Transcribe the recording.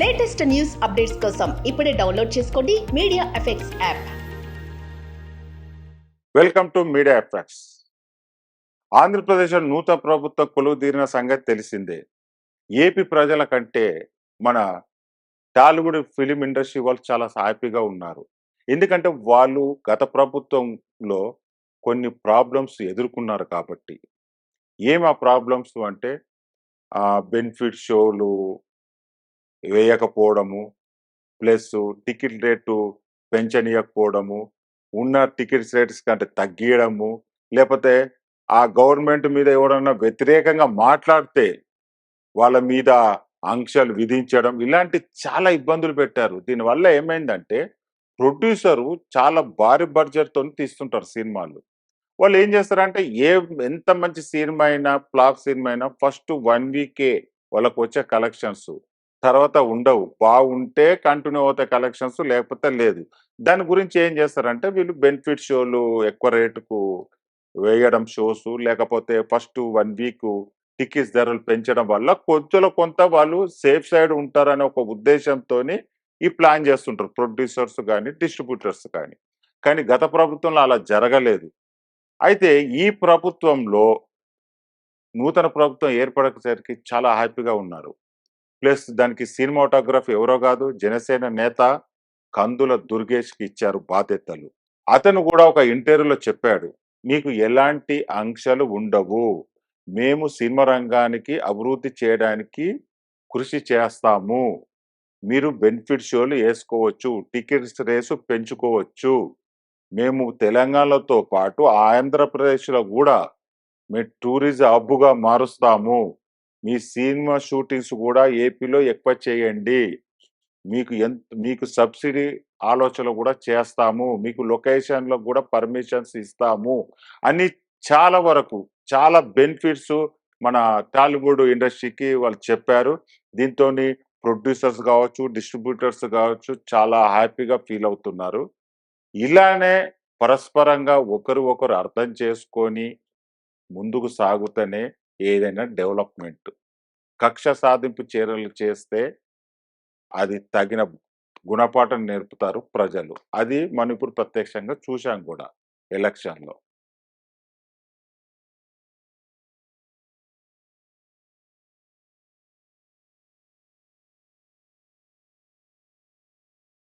Latest news updates కోసం ఇప్పుడే download చేసుకోండి media effects app. Welcome to media effects. Andhra Pradesh నూతన ప్రభుత్వం కొలువుదీరిన సంగతి తెలిసిందే. ఏపీ ప్రజల కంటే మన టాలీవుడ్ ఫిలిం ఇండస్ట్రీ వాళ్ళు చాలా హ్యాపీగా ఉన్నారు. ఎందుకంటే వాళ్ళు గత ప్రభుత్వంలో కొన్ని ప్రాబ్లమ్స్ ఎదుర్కొన్నారు కాబట్టి. ఏం ఆ ప్రాబ్లమ్స్ అంటే బెనిఫిట్ షోలు వేయకపోవడము, ప్లస్ టికెట్ రేటు పెంచనీయకపోవడము, ఉన్న టికెట్స్ రేట్స్ కంటే తగ్గియడము, లేకపోతే ఆ గవర్నమెంట్ మీద ఎవరన్నా వ్యతిరేకంగా మాట్లాడితే వాళ్ళ మీద ఆంక్షలు విధించడం, ఇలాంటి చాలా ఇబ్బందులు పెట్టారు. దీనివల్ల ఏమైందంటే ప్రొడ్యూసరు చాలా భారీ బడ్జెట్‌తోని తీస్తుంటారు సినిమాలు. వాళ్ళు ఏం చేస్తారంటే ఎంత మంచి సినిమా అయినా, ఫ్లాప్ సినిమా అయినా ఫస్ట్ 1 వీకే వాళ్ళకొచ్చే కలెక్షన్స్. తర్వాత ఉండవు. బాగుంటే కంటిన్యూ అవుతాయి కలెక్షన్స్, లేకపోతే లేదు. దాని గురించి ఏం చేస్తారంటే వీళ్ళు బెనిఫిట్ షోలు ఎక్కువ రేటుకు వేయడం షోసు, లేకపోతే ఫస్ట్ 1 వీకు టికెట్స్ ధరలు పెంచడం వల్ల కొంచెంలో కొంత వాళ్ళు సేఫ్ సైడ్ ఉంటారనే ఒక ఉద్దేశంతోని ఈ ప్లాన్ చేస్తుంటారు ప్రొడ్యూసర్స్ గానీ, డిస్ట్రిబ్యూటర్స్ కానీ. కానీ గత ప్రభుత్వంలో అలా జరగలేదు. అయితే ఈ ప్రభుత్వంలో నూతన ప్రభుత్వం ఏర్పడేసరికి చాలా హ్యాపీగా ఉన్నారు. ప్లస్ దానికి సినిమాటోగ్రఫీ ఎవరో కాదు, జనసేన నేత కందుల దుర్గేష్‌కి ఇచ్చారు బాధ్యతలు. అతను కూడా ఒక ఇంటర్వ్యూలో చెప్పాడు, "మీకు ఎలాంటి ఆంక్షలు ఉండవు. మేము సినిమా రంగానికి అభివృద్ధి చేయడానికి కృషి చేస్తాము. మీరు బెనిఫిట్ షోలు ఏసుకోవచ్చు. టికెట్స్ రేసు పెంచుకోవచ్చు. మేము తెలంగాణతో పాటు ఆంధ్రప్రదేశ్‌లో గూడా మేము టూరిజం హబ్‌గా మారుస్తాము. మీ సినిమా షూటింగ్స్ గూడా ఏపీలో ఎక్కువ చేయండి. మీకు సబ్సిడీ ఆలోచనలు గూడా చేస్తాము. మీకు లొకేషన్‌లకు గూడా పర్మిషన్స్ ఇస్తాము" అని చాలా వరకు చాలా బెనిఫిట్స్ మన టాలీవుడ్ ఇండస్ట్రీకి వాళ్ళు చెప్పారు. దీంతోని ప్రొడ్యూసర్స్ గావచ్చు, డిస్ట్రిబ్యూటర్స్ గావచ్చు చాలా హ్యాపీగా ఫీల్ అవుతున్నారు. ఇలానే పరస్పరంగా ఒకరు ఒకరు అర్థం చేసుకొని ముందుకు సాగుతనే ఏదైనా డెవలప్‌మెంట్. కక్ష సాధింపు చర్యలు చేస్తే అది తగిన గుణపాఠం నేర్పుతారు ప్రజలు. అది మనం ఇప్పుడు ప్రత్యక్షంగా చూశాం గూడా ఎలక్షన్‌లో.